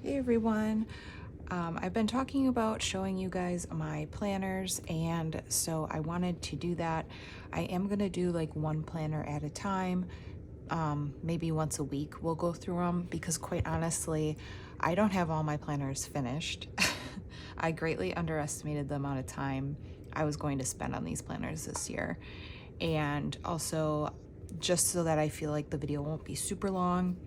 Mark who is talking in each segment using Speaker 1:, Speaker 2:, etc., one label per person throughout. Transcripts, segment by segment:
Speaker 1: Hey everyone. I've been talking about showing you guys my planners, and so I wanted to do that. I am going to do like one planner at a time. Maybe once a week we'll go through them because, quite honestly, I don't have all my planners finished. I greatly underestimated the amount of time I was going to spend on these planners this year. And also, just so that I feel like the video won't be super long,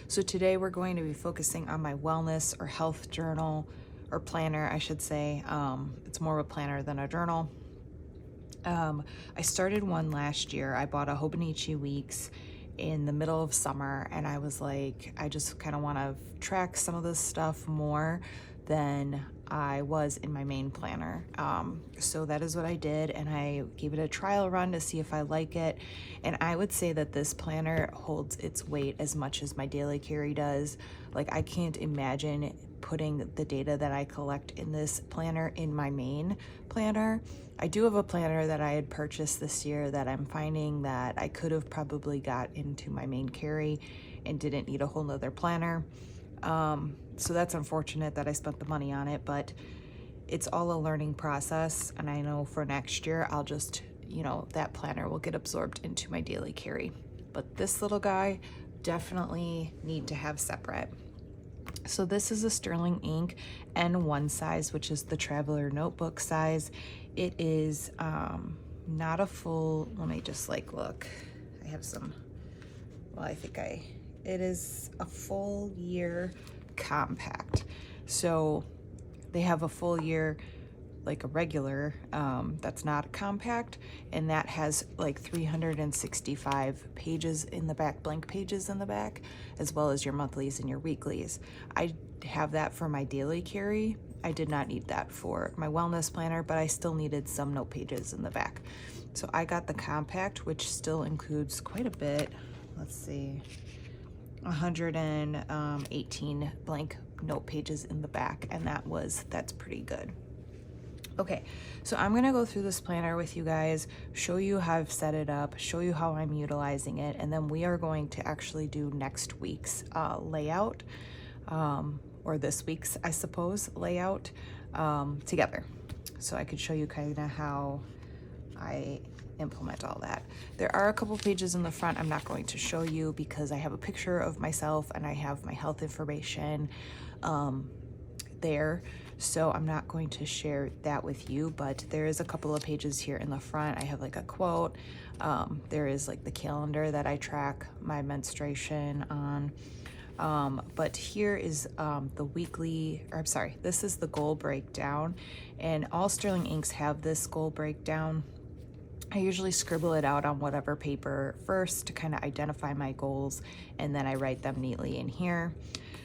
Speaker 1: so today we're going to be focusing on my wellness or health journal or planner, I should say. It's more of a planner than a journal. I started one last year. I bought a Hobonichi Weeks in the middle of summer, and I was like, I just kind of want to track some of this stuff more than I was in my main planner. So that is what I did, and I gave it a trial run to see if I like it. And I would say that this planner holds its weight as much as my daily carry does. Like, I can't imagine putting the data that I collect in this planner in my main planner. I do have a planner that I had purchased this year that I'm finding that I could have probably got into my main carry and didn't need a whole nother planner. So that's unfortunate that I spent the money on it, but it's all a learning process. And I know for next year, I'll just, that planner will get absorbed into my daily carry. But this little guy definitely need to have separate. So this is a Sterling Ink N1 size, which is the traveler notebook size. It is not a full, let me just look. I have some, it is a full year compact. So they have a full year like a regular that's not a compact, and that has like 365 pages in the back, blank pages in the back, as well as your monthlies and your weeklies. I have that for my daily carry. I did not need that for my wellness planner, but I still needed some note pages in the back. So I got the compact, which still includes quite a bit. Let's see, 118 blank note pages in the back, and that's pretty good. Okay, so I'm gonna go through this planner with you guys, show you how I've set it up, show you how I'm utilizing it, and then we are going to actually do next week's layout, or this week's, I suppose, layout together. So I could show you kind of how I implement all that. There are a couple pages in the front I'm not going to show you because I have a picture of myself and I have my health information there. So I'm not going to share that with you, but there is a couple of pages here in the front. I have like a quote. There is like the calendar that I track my menstruation on. But here is the weekly, or I'm sorry, this is the goal breakdown, and all Sterling Inks have this goal breakdown. I usually scribble it out on whatever paper first to kind of identify my goals, and then I write them neatly in here.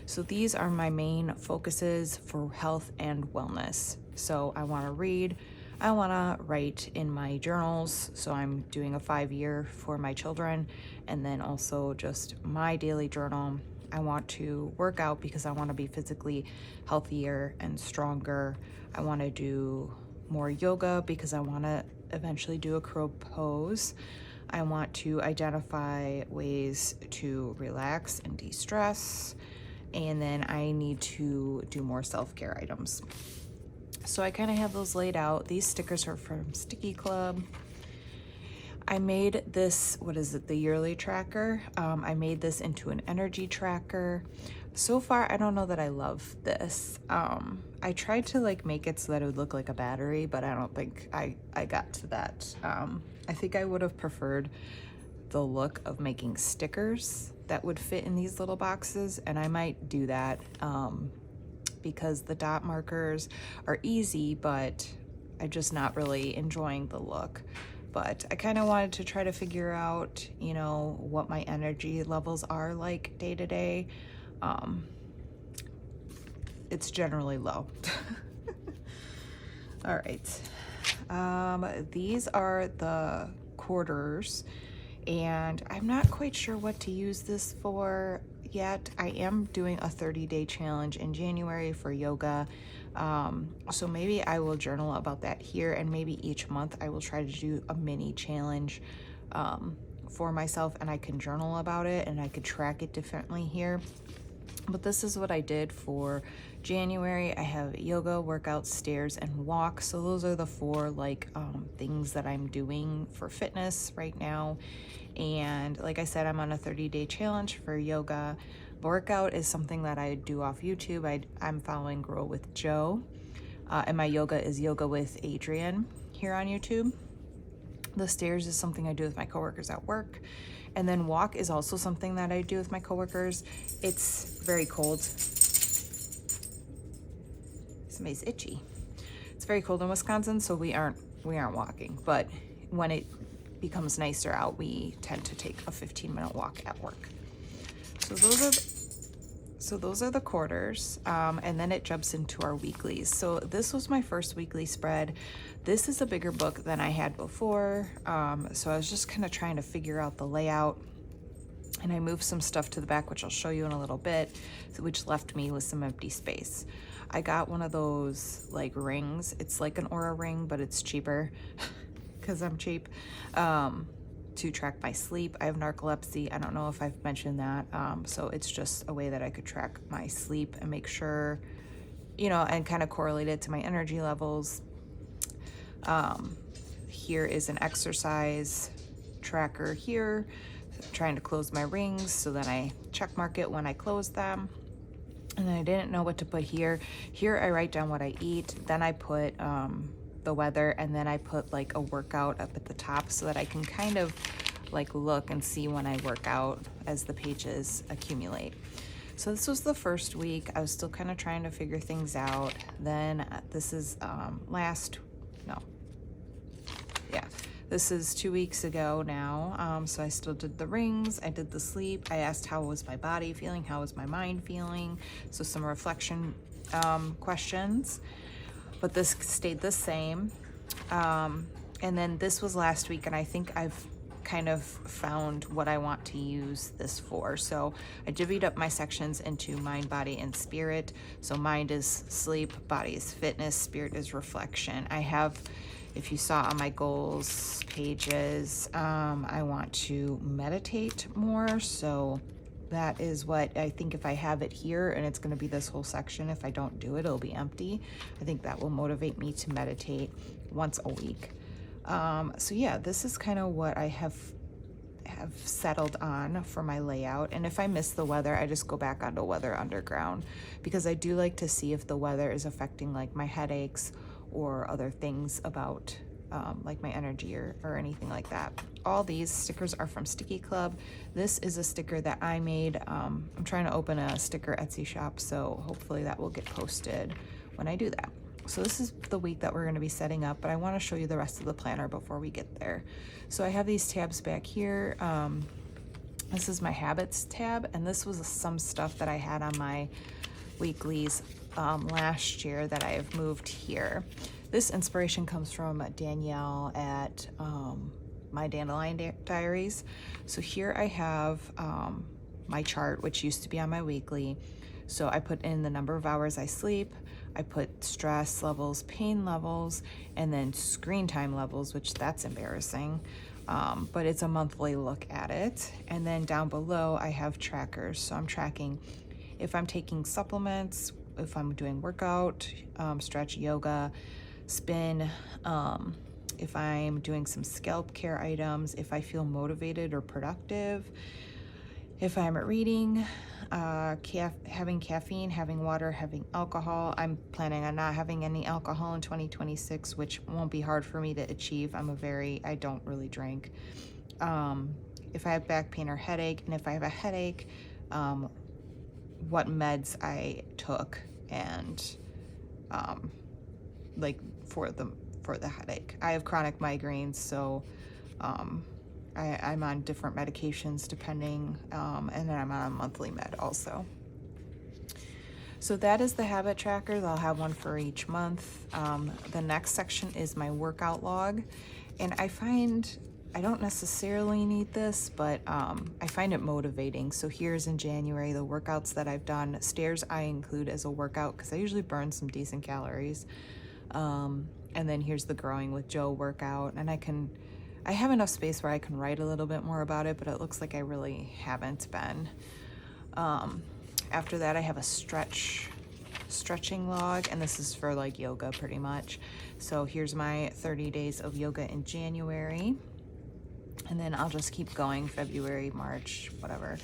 Speaker 1: So these are my main focuses for health and wellness. So I want to read, I want to write in my journals. So I'm doing a 5-year for my children, and then also just my daily journal. I want to work out because I want to be physically healthier and stronger. I want to do more yoga because I want to eventually do a crow pose. I want to identify ways to relax and de-stress. And then I need to do more self-care items. So I kind of have those laid out. These stickers are from Sticky Club. I made this, what is it, the yearly tracker. I made this into an energy tracker. So far, I don't know that I love this. I tried to make it so that it would look like a battery, but I don't think I got to that. I think I would have preferred the look of making stickers that would fit in these little boxes, and I might do that because the dot markers are easy, but I'm just not really enjoying the look. But I kind of wanted to try to figure out, what my energy levels are like day to day. It's generally low. All right. These are the quarters, and I'm not quite sure what to use this for yet. I am doing a 30-day challenge in January for yoga. So maybe I will journal about that here, and maybe each month I will try to do a mini challenge for myself, and I can journal about it and I could track it differently here. But this is what I did for January. I have yoga, workout, stairs, and walk. So those are the four things that I'm doing for fitness right now. And like I said, I'm on a 30-day challenge for yoga. Workout is something that I do off YouTube. I'm following Grow with Joe. And my yoga is Yoga with Adrienne here on YouTube. The stairs is something I do with my coworkers at work. And then walk is also something that I do with my coworkers. It's very cold. Somebody's itchy. It's very cold in Wisconsin, so we aren't walking. But when it becomes nicer out, we tend to take a 15-minute walk at work. So those are the quarters, and then it jumps into our weeklies. So this was my first weekly spread. This is a bigger book than I had before, so I was just kind of trying to figure out the layout, and I moved some stuff to the back, which I'll show you in a little bit, which left me with some empty space. I got one of those like rings. It's like an Aura ring, but it's cheaper because I'm cheap. To track my sleep. I have narcolepsy. I don't know if I've mentioned that. So it's just a way that I could track my sleep and make sure, and kind of correlate it to my energy levels. Here is an exercise tracker here. I'm trying to close my rings so that I check mark it when I close them. And I didn't know what to put here. Here I write down what I eat. Then I put the weather, and then I put like a workout up at the top so that I can kind of like look and see when I work out as the pages accumulate. So this was the first week. I was still kind of trying to figure things out. Then this is this is 2 weeks ago now. So I still did the rings, I did the sleep, I asked how was my body feeling, how was my mind feeling, so some reflection questions. But this stayed the same. And then this was last week, and I think I've kind of found what I want to use this for. So I divvied up my sections into mind, body, and spirit. So mind is sleep, body is fitness, spirit is reflection. I have, if you saw on my goals pages, I want to meditate more. So that is what I think. If I have it here and it's going to be this whole section, if I don't do it, it'll be empty. I think that will motivate me to meditate once a week. So yeah, this is kind of what I have settled on for my layout. And if I miss the weather, I just go back onto Weather Underground, because I do like to see if the weather is affecting like my headaches or other things about like my energy or anything like that. All these stickers are from Sticky Club. This is a sticker that I made. I'm trying to open a sticker Etsy shop, so hopefully that will get posted when I do that. So this is the week that we're going to be setting up, but I want to show you the rest of the planner before we get there. So I have these tabs back here. This is my habits tab, and this was some stuff that I had on my weeklies last year that I have moved here. This inspiration comes from Danielle at My Dandelion Diaries. So here I have my chart, which used to be on my weekly. So I put in the number of hours I sleep, I put stress levels, pain levels, and then screen time levels, which that's embarrassing. But it's a monthly look at it. And then down below I have trackers. So I'm tracking if I'm taking supplements, if I'm doing workout, stretch, yoga, spin, if I'm doing some scalp care items, if I feel motivated or productive, if I'm reading, having caffeine, having water, having alcohol. I'm planning on not having any alcohol in 2026, which won't be hard for me to achieve. I don't really drink. If I have back pain or headache, and if I have a headache, what meds I took, and like for the headache. I have chronic migraines, so I'm on different medications depending, and then I'm on a monthly med also. So that is the habit trackers. I'll have one for each month. The next section is my workout log, and I don't necessarily need this, but I find it motivating. So here's in January the workouts that I've done. Stairs I include as a workout because I usually burn some decent calories. And then here's the Growing with Joe workout, and I have enough space where I can write a little bit more about it, but it looks like I really haven't been. After that, I have a stretching log, and this is for like yoga pretty much. So here's my 30 days of yoga in January, and then I'll just keep going February, March, whatever.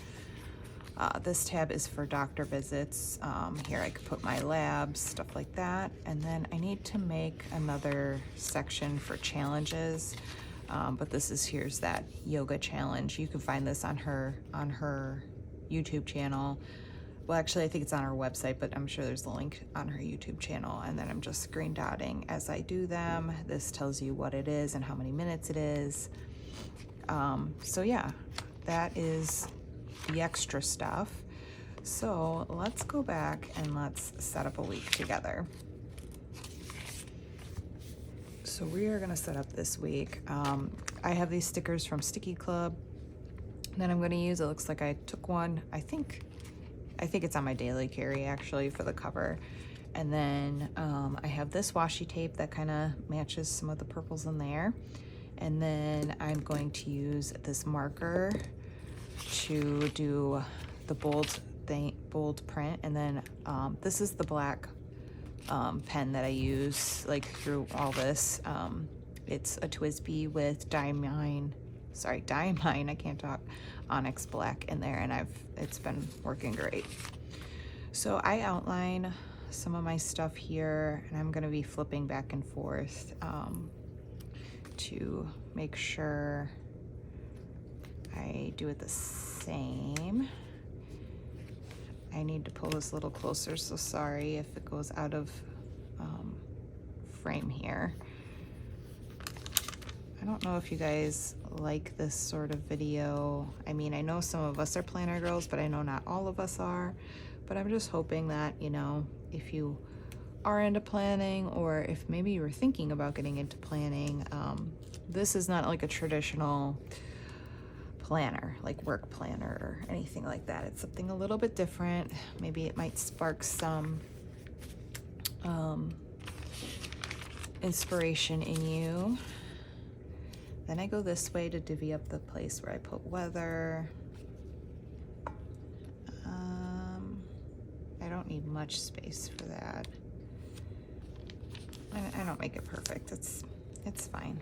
Speaker 1: This tab is for doctor visits. Here I could put my labs, stuff like that. And then I need to make another section for challenges. But here's that yoga challenge. You can find this on her YouTube channel. Well, actually, I think it's on her website, but I'm sure there's a link on her YouTube channel. And then I'm just green dotting as I do them. This tells you what it is and how many minutes it is. So yeah, that is the extra stuff. So let's go back and let's set up a week together. So we are gonna set up this week. I have these stickers from Sticky Club that I'm gonna use. It looks like I took one. I think it's on my daily carry actually for the cover. And then I have this washi tape that kind of matches some of the purples in there. And then I'm going to use this marker to do the bold print. And then this is the black pen that I use like through all this. It's a TWSBI with Diamine, I can't talk, Onyx Black in there, and it's been working great. So I outline some of my stuff here, and I'm gonna be flipping back and forth to make sure I do it the same. I need to pull this a little closer, so sorry if it goes out of frame here. I don't know if you guys like this sort of video. I mean, I know some of us are planner girls, but I know not all of us are. But I'm just hoping that, you know, if you are into planning, or if maybe you were thinking about getting into planning, this is not like a traditional planner, like work planner or anything like that. It's something a little bit different. Maybe it might spark some inspiration in you. Then I go this way to divvy up the place where I put weather. I don't need much space for that. I don't make it perfect. It's fine.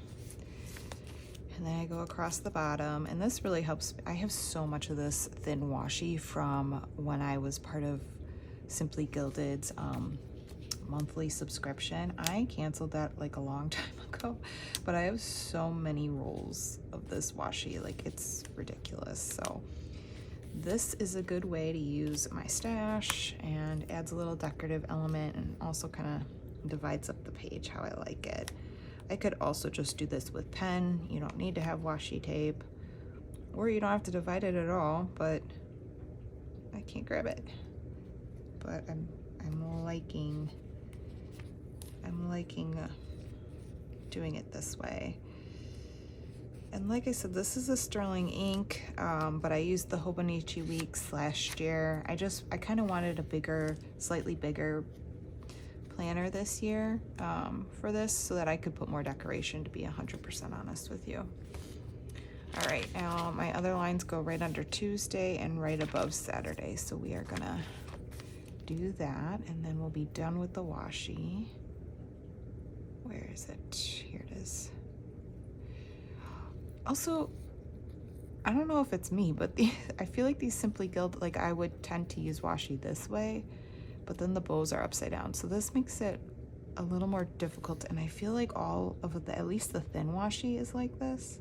Speaker 1: And then I go across the bottom, and this really helps. I have so much of this thin washi from when I was part of Simply Gilded's monthly subscription. I canceled that like a long time ago, but I have so many rolls of this washi, like it's ridiculous. So this is a good way to use my stash, and adds a little decorative element, and also kind of divides up the page how I like it. I could also just do this with pen. You don't need to have washi tape, or you don't have to divide it at all, but I can't grab it. But I'm liking doing it this way. And like I said, this is a sterling ink, but I used the Hobonichi Weeks last year. I kind of wanted a bigger, slightly bigger planner this year for this, so that I could put more decoration, to be 100% honest with you. All right, now my other lines go right under Tuesday and right above Saturday, so we are gonna do that, and then we'll be done with the washi. Where is it? Here it is. Also, I don't know if it's me, but I feel like these Simply Gilded, like I would tend to use washi this way, but then the bows are upside down. So this makes it a little more difficult, and I feel like all of the, at least the thin washi is like this.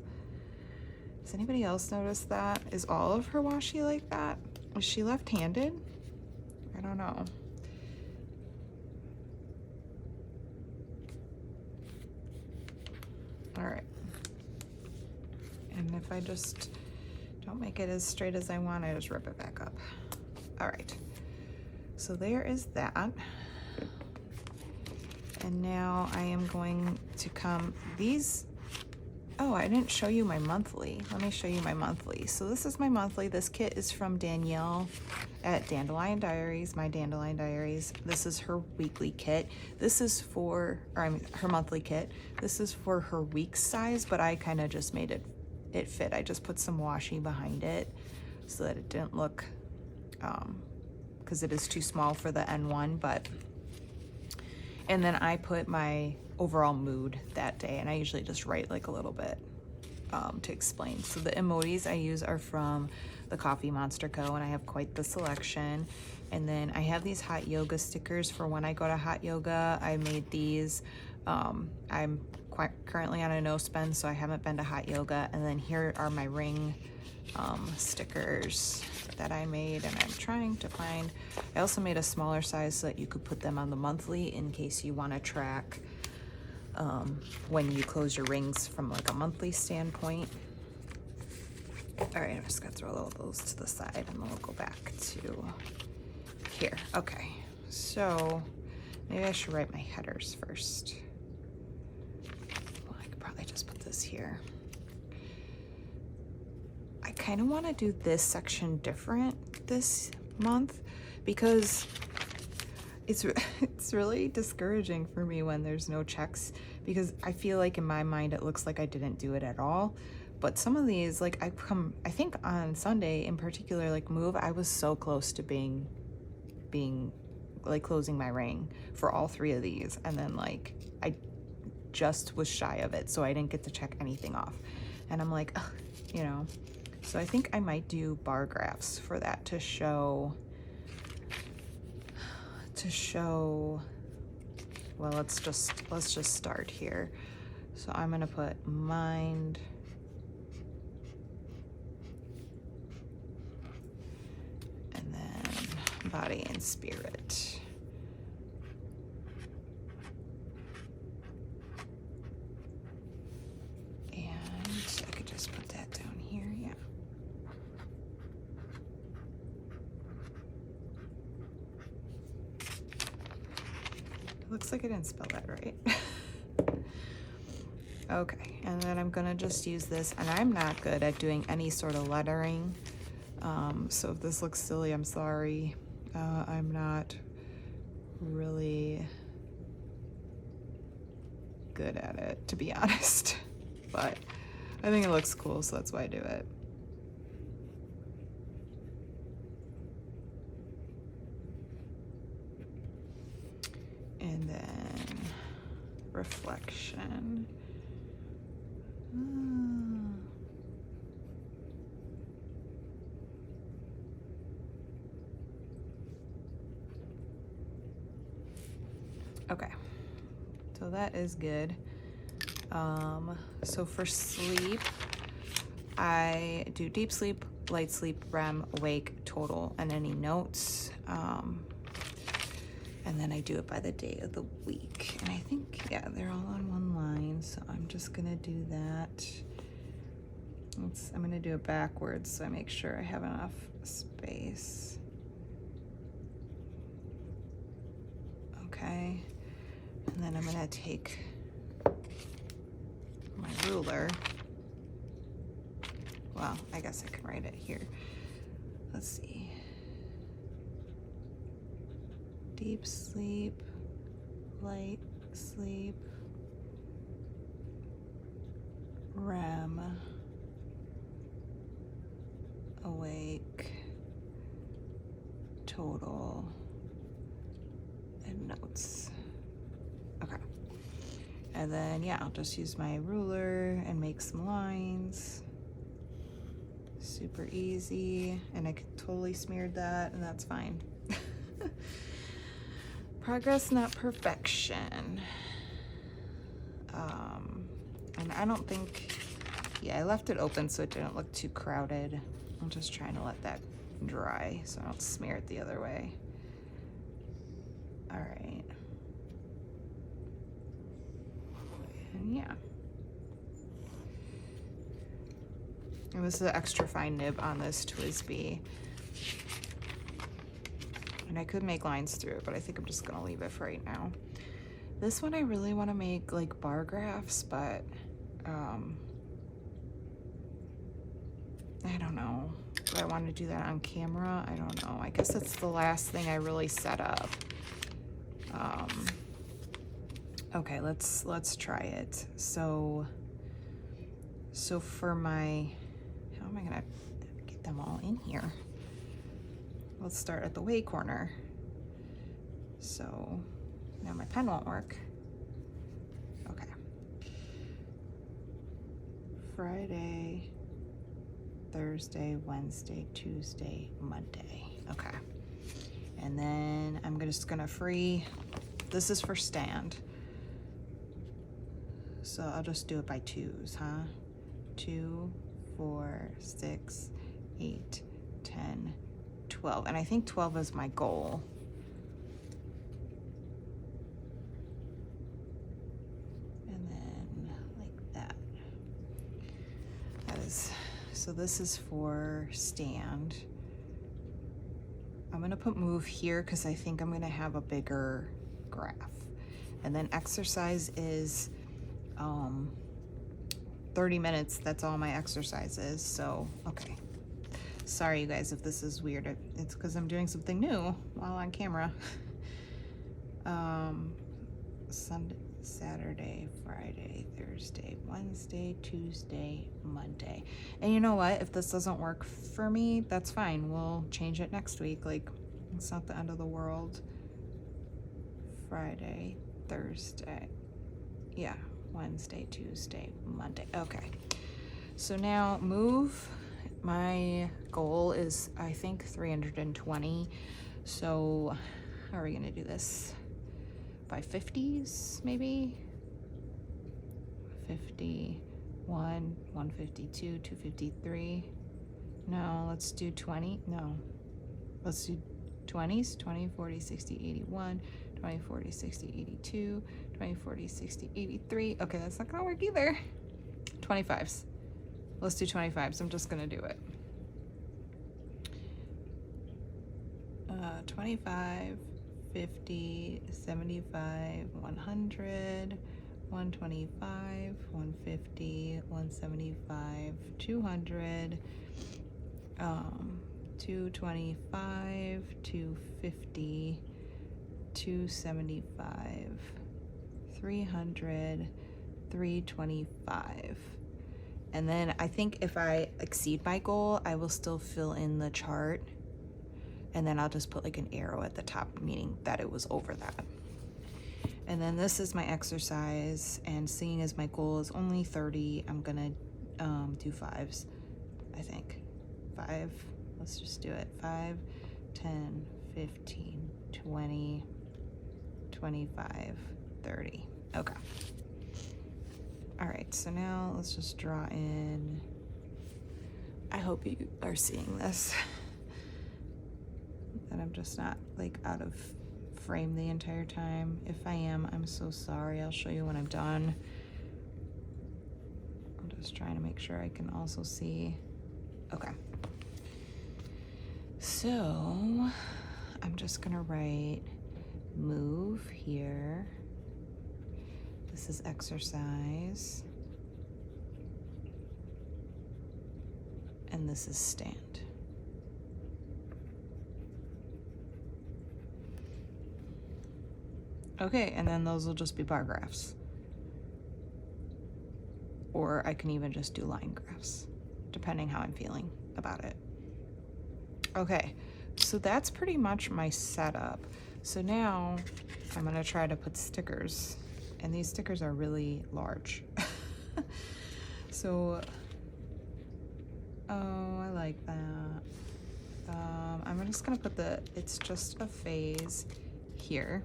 Speaker 1: Does anybody else notice that? Is all of her washi like that? Is she left-handed? I don't know. All right. And if I just don't make it as straight as I want, I just rip it back up. All right. So there is that. And now I am going to come, oh, I didn't show you my monthly. Let me show you my monthly. So this is my monthly. This kit is from Danielle at Dandelion Diaries, my Dandelion Diaries. This is her weekly kit. This is for, her monthly kit. This is for her week size, but I kind of just made it fit. I just put some washi behind it so that it didn't look because it is too small for the N1, but, and then I put my overall mood that day, and I usually just write like a little bit to explain. So the emojis I use are from the Coffee Monster Co., and I have quite the selection. And then I have these hot yoga stickers for when I go to hot yoga. I made these. I'm currently on a no spend, so I haven't been to hot yoga. And then here are my ring stickers that I made, and I'm trying to find. I also made a smaller size so that you could put them on the monthly in case you want to track when you close your rings from like a monthly standpoint. All right, I'm just gonna throw all of those to the side, and then we'll go back to here. Okay, so maybe I should write my headers first. Well, I could probably just put this here. I kind of want to do this section different this month because it's really discouraging for me when there's no checks, because I feel like in my mind it looks like I didn't do it at all. But some of these, like I think on Sunday in particular, like Move, I was so close to being like closing my ring for all 3 of these, and then like I just was shy of it, so I didn't get to check anything off. And I'm like, ugh, you know. So I think I might do bar graphs for that to show, well, let's just start here. So I'm gonna put mind, and then body and spirit. And I could just put that down here, yeah. Looks like I didn't spell that right. Okay, and then I'm gonna just use this, and I'm not good at doing any sort of lettering. So if this looks silly, I'm sorry. I'm not really good at it, to be honest. But I think it looks cool, so that's why I do it. And then reflection. Okay, so that is good. So for sleep, I do deep sleep, light sleep, REM, awake, total, and any notes. And then I do it by the day of the week. And I think, yeah, they're all on one line, so I'm just gonna do that. I'm gonna do it backwards so I make sure I have enough space. Okay, and then I'm gonna take my ruler. Well, I guess I can write it here. Let's see. Deep sleep, light sleep, REM, awake, total, and notes. Okay. And then, yeah, I'll just use my ruler and make some lines. Super easy. And I could totally smeared that, and that's fine. Progress, not perfection. And I don't think, yeah, I left it open so it didn't look too crowded. I'm just trying to let that dry so I don't smear it the other way. All right. And yeah. And this is an extra fine nib on this TWSBI. And I could make lines through it, but I think I'm just gonna leave it for right now. This one I really wanna make like bar graphs, but I don't know. Do I wanna do that on camera? I don't know. I guess it's the last thing I really set up. Okay, let's try it. So for my, how am I gonna get them all in here? let's start at the way corner. So now my pen won't work. Okay. Friday, Thursday, Wednesday, Tuesday, Monday. Okay. And then I'm just gonna free, this is for stand. So I'll just do it by twos, huh? 2, 4, 6, 8, 10, 12. And I think 12 is my goal. And then like that. That is, so this is for stand. I'm gonna put move here because I think I'm gonna have a bigger graph. And then exercise is 30 minutes. That's all my exercise is. So, okay. Sorry, you guys, if this is weird. It's because I'm doing something new while on camera. Sunday, Saturday, Friday, Thursday, Wednesday, Tuesday, Monday. And you know what? If this doesn't work for me, that's fine. We'll change it next week. Like, it's not the end of the world. Friday, Thursday. Yeah, Wednesday, Tuesday, Monday. Okay. So now move. My goal is, I think, 320. So how are we gonna do this? By 50s, maybe? 51, 152, 253. No, let's do 20. No, let's do 20s. 20, 40, 60, 81, 20, 40, 60, 82, 20, 40, 60, 83. Okay, that's not gonna work either. 25s. Let's do 25s. I'm just gonna do it. 25, 50, 75, 100, 125, 150, 175, 200, 225, 250, 275, 300, 325. And then I think if I exceed my goal, I will still fill in the chart. And then I'll just put like an arrow at the top, meaning that it was over that. And then this is my exercise, and seeing as my goal is only 30, I'm gonna do 5s, I think. 5, let's just do it. 5, 10, 15, 20, 25, 30. Okay. All right, so now let's just draw in. I hope you are seeing this. That I'm just not like out of frame the entire time. If I am, I'm so sorry. I'll show you when I'm done. I'm just trying to make sure I can also see. Okay. So I'm just gonna write move here. This is exercise. And this is stand. Okay, and then those will just be bar graphs. Or I can even just do line graphs, depending how I'm feeling about it. Okay, so that's pretty much my setup. So now I'm gonna try to put stickers, and these stickers are really large. So, oh, I like that. I'm just gonna put the, it's just a phase here.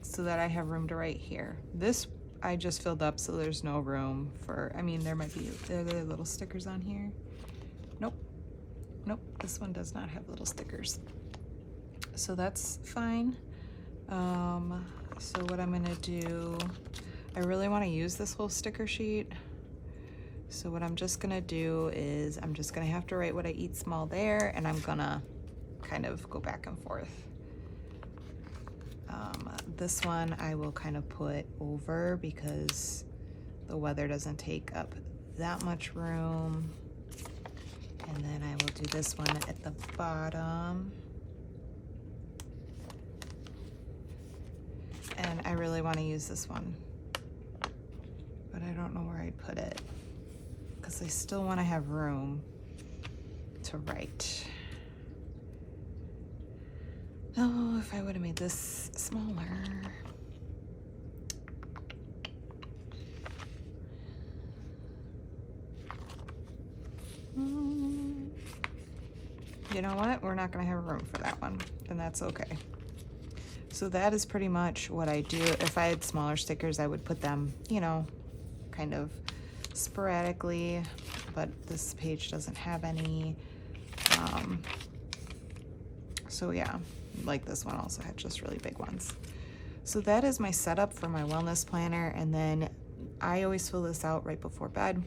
Speaker 1: So that I have room to write here. This I just filled up, so there's no room for, I mean, there might be, are there little stickers on here? Nope. Nope, this one does not have little stickers. So that's fine. So what I'm gonna do, I really wanna use this whole sticker sheet. So what I'm just gonna do is I'm just gonna have to write what I eat small there, and I'm gonna kind of go back and forth. This one I will kind of put over because the weather doesn't take up that much room. And then I will do this one at the bottom. And I really want to use this one, but I don't know where I'd put it. because I still want to have room to write. Oh, if I would have made this smaller. You know what? We're not going to have room for that one, and that's okay. So that is pretty much what I do. If I had smaller stickers, I would put them, you know, kind of sporadically, but this page doesn't have any. So yeah, like this one also had just really big ones. So that is my setup for my wellness planner, and then I always fill this out right before bed.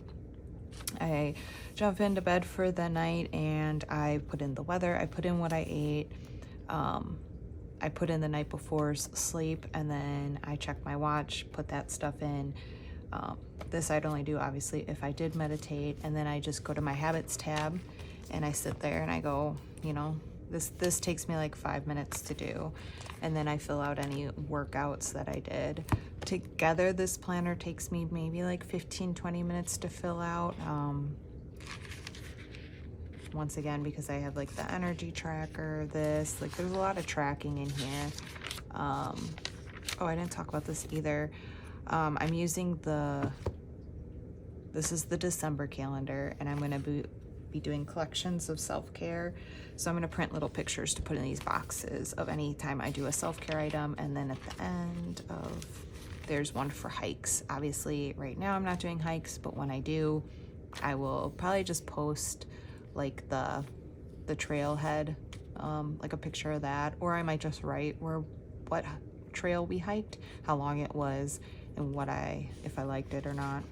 Speaker 1: I jump into bed for the night and I put in the weather, I put in what I ate, I put in the night before's sleep, and then I check my watch, put that stuff in. This I'd only do obviously if I did meditate, and then I just go to my habits tab and I sit there and I go, you know, this takes me like 5 minutes to do, and then I fill out any workouts that I did. Together this planner takes me maybe like 15-20 minutes to fill out. Once again, because I have like the energy tracker, this, like there's a lot of tracking in here. Oh, I didn't talk about this either. I'm using this is the December calendar, and I'm gonna be doing collections of self-care. So I'm gonna print little pictures to put in these boxes of any time I do a self-care item, and then at the end of, there's one for hikes. Obviously right now I'm not doing hikes, but when I do, I will probably just post like the trailhead, like a picture of that, or I might just write what trail we hiked, how long it was, and if I liked it or not.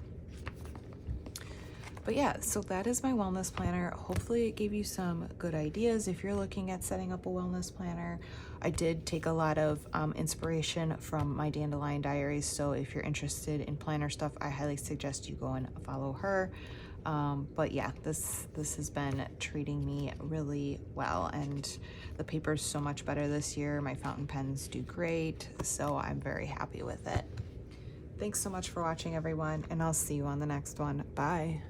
Speaker 1: But yeah, so that is my wellness planner. Hopefully it gave you some good ideas if you're looking at setting up a wellness planner. I did take a lot of inspiration from my Dandelion Diaries, so if you're interested in planner stuff, I highly suggest you go and follow her. But yeah, this has been treating me really well, and the paper's so much better this year. My fountain pens do great, so I'm very happy with it. Thanks so much for watching, everyone, and I'll see you on the next one. Bye.